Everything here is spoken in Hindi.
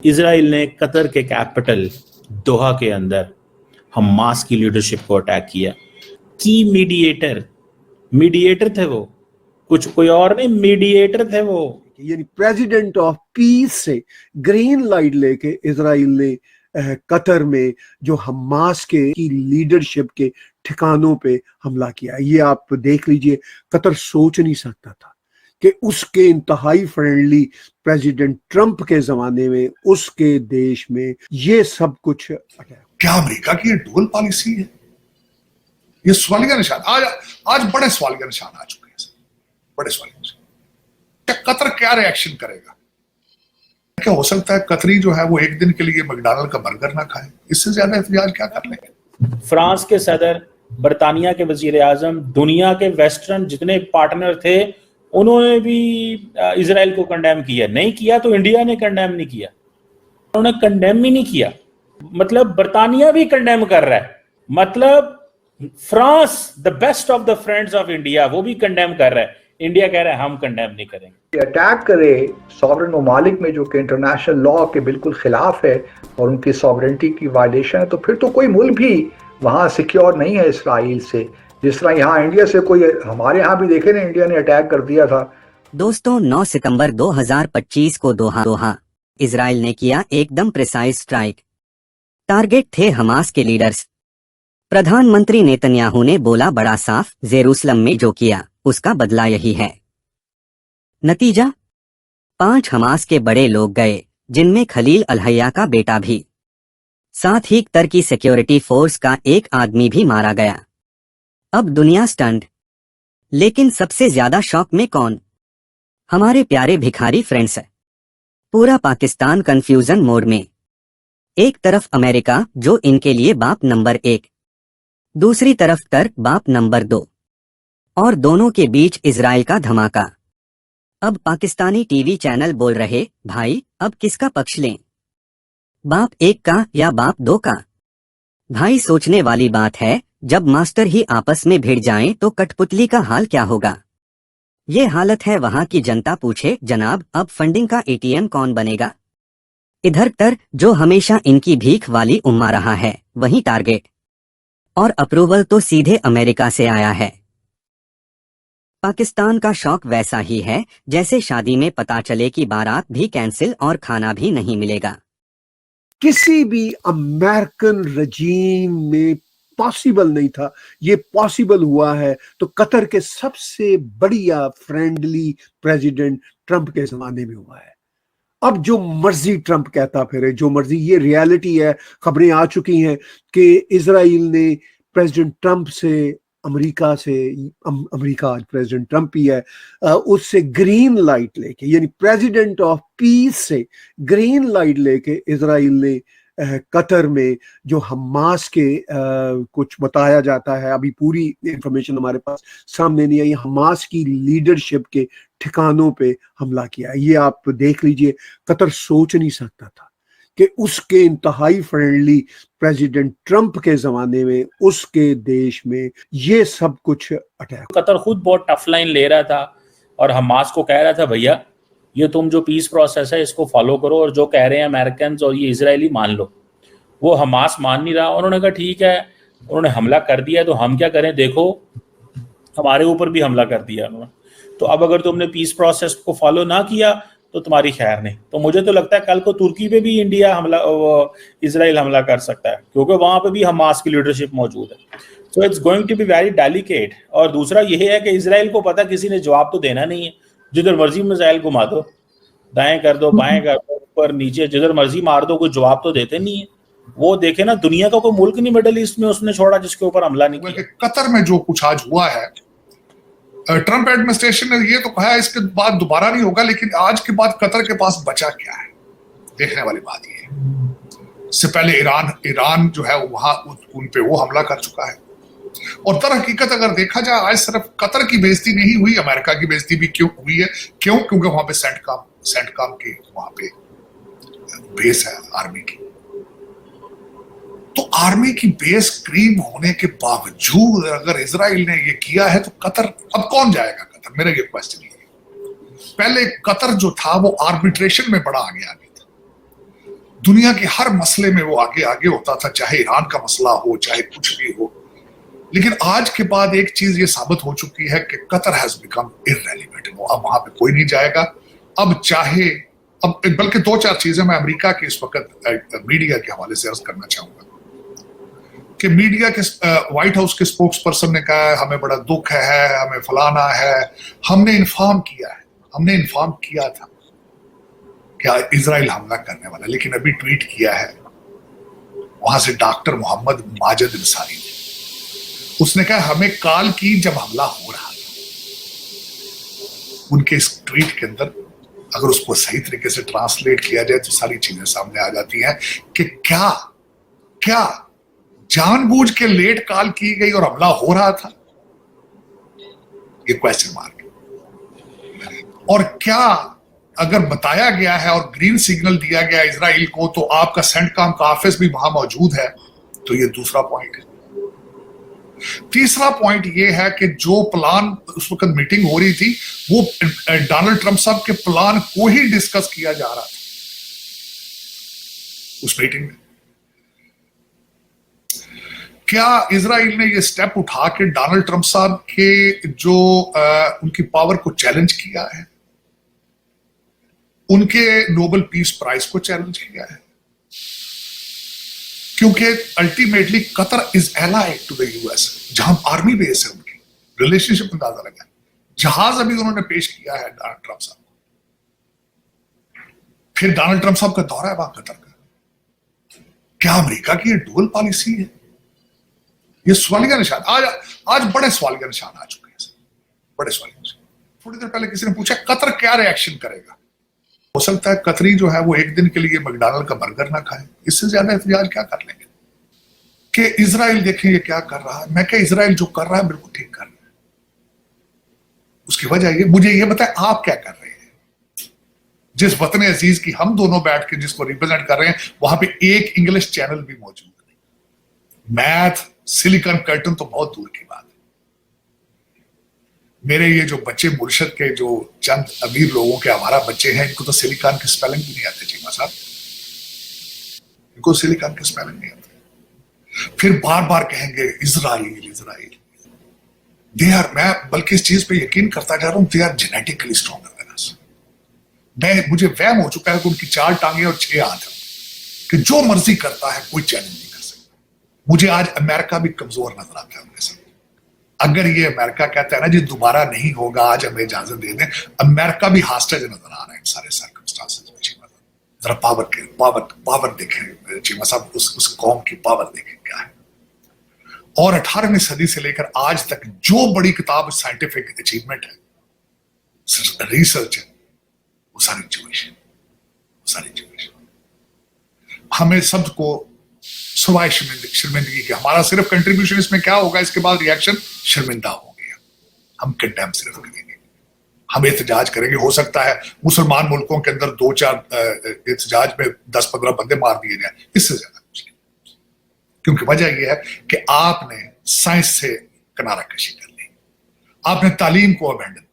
इजराइल ने कतर के कैपिटल दोहा के अंदर हमास की लीडरशिप को अटैक किया। की मीडिएटर थे वो, कुछ कोई और नहीं, मीडिएटर थे वो। यानी प्रेसिडेंट ऑफ पीस से ग्रीन लाइट लेके इजराइल ने कतर में जो हमास के की लीडरशिप के ठिकानों पे हमला किया। ये आप देख लीजिए, कतर सोच नहीं सकता था कि उसके इंतहाई फ्रेंडली प्रेसिडेंट ट्रंप के जमाने में उसके देश में ये सब कुछ क्या अमेरिका की ये डुअल पॉलिसी है? ये सवालिया निशान आज बड़े सवालिया निशान आ चुके हैं, बड़े सवालिया निशान। क्या कतर क्या रिएक्शन करेगा? क्या हो सकता है कतरी जो है वो एक दिन के लिए मैकडॉनल्ड का बर्गर ना खाए? इससे ज्यादा एहतजाज क्या कर लेंगे? फ्रांस के सदर, बरतानिया के वजीर आजम, दुनिया के वेस्टर्न जितने पार्टनर थे, उन्होंने भी इजराइल को कंडेम किया। नहीं किया तो इंडिया ने कंडेम नहीं किया, उन्होंने कंडेम ही नहीं किया। मतलब बरतानिया भी कंडेम कर रहा है, मतलब France the best of the friends of India वो भी कंडेम कर रहा है। इंडिया कह रहा है हम कंडेम नहीं करेंगे। अटैक करे सॉवरेन ममालिक में जो कि इंटरनेशनल लॉ के बिल्कुल खिलाफ है और उनकी सॉवरेनिटी की वायलेशन है, तो फिर तो कोई मुल्क भी वहां सिक्योर नहीं है इसराइल से। जिस तरह यहाँ इंडिया से कोई, हमारे यहाँ भी देखे ना, इंडिया ने अटैक कर दिया था। दोस्तों 9 सितंबर 2025 को दोहा इजराइल ने किया एकदम प्रिसाइज स्ट्राइक। टारगेट थे हमास के लीडर्स। प्रधानमंत्री नेतन्याहू ने बोला बड़ा साफ, जेरूसलम में जो किया उसका बदला यही है। नतीजा 5 हमास के बड़े लोग गए, जिनमें खलील अलहैया का बेटा भी। साथ ही कतर की सिक्योरिटी फोर्स का एक आदमी भी मारा गया। अब दुनिया स्टंड। लेकिन सबसे ज्यादा शॉक में कौन? हमारे प्यारे भिखारी फ्रेंड्स। पूरा पाकिस्तान कंफ्यूजन मोड में। एक तरफ अमेरिका जो इनके लिए बाप नंबर 1, दूसरी तरफ कतर बाप नंबर 2, और दोनों के बीच इजराइल का धमाका। अब पाकिस्तानी टीवी चैनल बोल रहे, भाई अब किसका पक्ष लें, बाप 1 का या बाप 2 का? भाई सोचने वाली बात है, जब मास्टर ही आपस में भिड़ जाएं तो कठपुतली का हाल क्या होगा? ये हालत है वहां की जनता पूछे, जनाब अब फंडिंग का एटीएम कौन बनेगा? इधर कतर जो हमेशा इनकी भीख वाली उम्मा रहा है, वहीं टारगेट और अप्रूवल तो सीधे अमेरिका से आया है। पाकिस्तान का शौक वैसा ही है जैसे शादी में पता चले कि बारात भी कैंसिल और खाना भी नहीं मिलेगा। किसी भी अमेरिकन रजीम में पॉसिबल नहीं था, ये पॉसिबल हुआ है तो कतर के सबसे बढ़िया फ्रेंडली प्रेसिडेंट ट्रंप के जमाने में हुआ है। अब जो मर्जी ट्रंप कहता फिरे, जो मर्जी, ये रियलिटी है। खबरें आ चुकी हैं कि इजराइल ने प्रेसिडेंट ट्रंप से, अमेरिका आज प्रेसिडेंट ट्रंप ही है, उससे ग्रीन लाइट लेके, यानी प्रेसिडेंट ऑफ पीस से ग्रीन लाइट लेके इजराइल ने कतर में जो हमास के कुछ बताया जाता है, अभी पूरी इंफॉर्मेशन हमारे पास सामने नहीं आई, हमास की लीडरशिप के ठिकानों पे हमला किया। ये आप देख लीजिए, कतर सोच नहीं सकता था कि उसके इंतहाई फ्रेंडली प्रेसिडेंट ट्रंप के जमाने में उसके देश में ये सब कुछ अटैक। कतर खुद बहुत टफ लाइन ले रहा था और हमास को कह रहा था, भैया ये तुम जो पीस प्रोसेस है इसको फॉलो करो और जो कह रहे हैं अमेरिकन और ये इजरायली मान लो। वो हमास मान नहीं रहा। उन्होंने कहा ठीक है, उन्होंने हमला कर दिया तो हम क्या करें, देखो हमारे ऊपर भी हमला कर दिया उन्होंने, तो अब अगर तुमने पीस प्रोसेस को फॉलो ना किया तो तुम्हारी खैर नहीं। तो मुझे तो लगता है कल को तुर्की पे भी इजराइल हमला कर सकता है, क्योंकि वहां पे भी हमास की लीडरशिप मौजूद है। So it's going to be very delicate. और दूसरा यह है कि इजराइल को पता किसी ने जवाब तो देना नहीं है। जिधर मर्जी मिसाइल घुमा दो, दाएं कर दो, बाएं कर दो, ऊपर नीचे, जिधर मर्जी मार दो, कोई जवाब तो देते नहीं है। वो देखे ना, दुनिया का कोई मुल्क नहीं मिडिल ईस्ट में उसने छोड़ा जिसके ऊपर हमला नहीं किया। कतर में जो कुछ आज हुआ है, ट्रंप एडमिनिस्ट्रेशन ने ये तो कहा है इसके बाद दोबारा नहीं होगा, लेकिन आज के बाद कतर के पास बचा क्या है, देखने वाली बात ये है। इससे पहले ईरान जो है वहां उन पे वो हमला कर चुका है। और दर हकीकत अगर देखा जाए, आज सिर्फ कतर की बेइज्जती नहीं हुई, अमेरिका की बेइज्जती भी क्यों हुई है? क्योंकि वहां पे सेंटकॉम की वहां पे बेस है आर्मी की। तो आर्मी की बेस करीब होने के बावजूद अगर इजराइल ने ये किया है तो कतर, अब कौन जाएगा कतर? मेरा ये क्वेश्चन है। पहले कतर जो था वो आर्बिट्रेशन में बड़ा आगे आ गया था। दुनिया के हर मसले में वो आगे आगे होता था, चाहे ईरान का मसला हो, चाहे कुछ भी हो। लेकिन आज के बाद एक चीज ये साबित हो चुकी है कि कतर हैज बिकम इररेलेवेंट। अब वहां पे कोई नहीं जाएगा। अब चाहे अब बल्कि दो चार चीजें मैं अमेरिका के इस वक्त मीडिया के हवाले से अर्ज करना चाहूंगा कि मीडिया के व्हाइट हाउस के स्पोक्स पर्सन ने कहा है हमें बड़ा दुख है, हमें फलाना है। हमने इन्फॉर्म किया था कि इजराइल हमला करने वाला, लेकिन अभी ट्वीट किया है वहां से डॉक्टर मोहम्मद माजिद अंसारी ने। उसने कहा हमें कॉल की जब हमला हो रहा था। उनके इस ट्वीट के अंदर अगर उसको सही तरीके से ट्रांसलेट किया जाए तो सारी चीजें सामने आ जाती हैं कि क्या जानबूझ के लेट कॉल की गई और हमला हो रहा था, ये क्वेश्चन मार्क। और क्या अगर बताया गया है और ग्रीन सिग्नल दिया गया इजराइल को तो आपका सेंटकॉम का ऑफिस भी वहां मौजूद है, तो ये दूसरा पॉइंट है। तीसरा पॉइंट ये है कि जो प्लान उस वक्त मीटिंग हो रही थी वो डोनाल्ड ट्रंप साहब के प्लान को ही डिस्कस किया जा रहा था उस मीटिंग में। क्या इजराइल ने ये स्टेप उठा के डोनाल्ड ट्रंप साहब के जो उनकी पावर को चैलेंज किया है, उनके नोबेल पीस प्राइज को चैलेंज किया है? क्योंकि ultimately Qatar is allied to the US, जहां आर्मी बेस है, उनकी रिलेशनशिप अंदाजा लगा। जहाज अभी उन्होंने पेश किया है डोनाल्ड ट्रंप साहब को। फिर डोनाल्ड ट्रंप साहब का दौरा है वहां कतर का। क्या अमेरिका की ये डुअल पॉलिसी है? ये सवालिया निशान आज बड़े सवालिया निशान आ चुके हैं, बड़े सवालिया निशान। थोड़ी देर पहले किसी ने पूछा कतर क्या रिएक्शन करेगा। हो सकता है कतरी जो है वो एक दिन के लिए मैकडॉनल्ड का बर्गर ना खाए, इससे ज्यादा एहतजाज क्या कर लेंगे कि इजराइल देखें ये क्या कर रहा है। मैं क्या इजराइल जो कर रहा है बिल्कुल ठीक कर रहा है। उसकी वजह ये, मुझे ये बताए आप क्या कर रहे हैं? जिस वतन अजीज की हम दोनों बैठ के जिसको रिप्रेजेंट कर रहे हैं वहां पे एक इंग्लिश चैनल भी मौजूद नहीं। मैथ सिलिकॉन कर्टन तो बहुत दूर की बात है। मेरे ये जो बच्चे मुर्शद के जो चंद अमीर लोगों के हमारा बच्चे हैं, इनको तो सिलिकॉन के स्पेलिंग भी नहीं आते चीमा साहब, इनको सिलिकॉन के स्पेलिंग नहीं आते। फिर बार बार कहेंगे इजराइल इजराइल। दे आर, मैं बल्कि इस चीज पे यकीन करता जा रहा हूं, they are genetically stronger than us. मुझे वहम हो चुका है कि उनकी 4 टांगे और 6 हाथ है कि जो मर्जी करता है कोई चैलेंज नहीं कर सकता। मुझे आज अमेरिका भी कमजोर नजर आता है उनके साथ। अगर ये अमेरिका कहता है ना जी दोबारा नहीं होगा, आज हमें इजाजत दे दें, अमेरिका भी हॉस्टेज नजर आ रहा है इन सारे सर्कमस्टांसेस में। जरा पावर देखें चीमा साहब, उस कौम की पावर देखें क्या है। और 18वीं सदी से लेकर आज तक जो बड़ी किताब साइंटिफिक अचीवमेंट है, रिसर्च है, वो सारी ज्यूइश है। हमें सबको सवाए शर्मिंदगी के, हमारा सिर्फ कंट्रीब्यूशन इसमें क्या होगा, इसके बाद रिएक्शन शर्मिंदा हो गया। हम कंडेम सिर्फ करेंगे, हम एहतजाज करेंगे। हो सकता है मुसलमान मुल्कों के अंदर 2-4 एहतजाज में 10-15 बंदे मार दिए जाए, इससे ज्यादा कुछ नहीं। क्योंकि वजह यह है कि आपने साइंस से किनारा कशी कर ली, आपने तालीम को अबैंडन